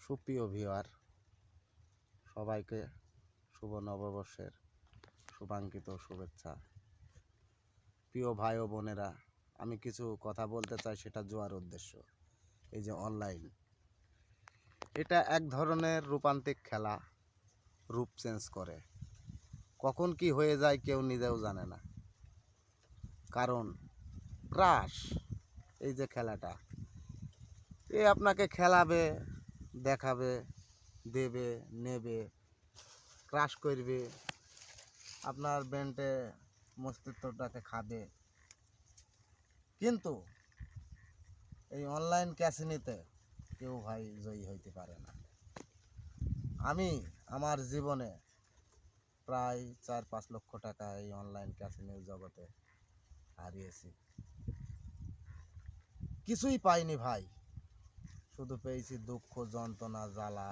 সুপ্রিয় ভিউয়ার, সবাইকে শুভ নববর্ষের শুভাঙ্কিত শুভেচ্ছা। প্রিয় ভাই ও বোনেরা, আমি কিছু কথা বলতে চাই, সেটা জুয়ার উদ্দেশ্য। এই যে অনলাইন, এটা এক ধরনের রূপান্তরিক খেলা, রূপ চেঞ্জ করে। কখন কি হয়ে যায় কেউ নিজেও জানে না। কারণ ক্রাশ, এই যে খেলাটা, এ আপনাকে খেলাবে, দেখাবে, দেবে, নেবে, ক্রাশ করবে, আপনার ব্রেনটে মস্তিষ্কটাকে খাবে। কিন্তু এই অনলাইন ক্যাসিনোতে কেউ ভাই জয়ী হইতে পারে না। আমি আমার জীবনে প্রায় 4-5 লক্ষ টাকা এই অনলাইন ক্যাসিনোর জগতে হারিয়েছি। কিছুই পাইনি ভাই, শুধু পেয়েছি দুঃখ, যন্ত্রণা, জ্বালা।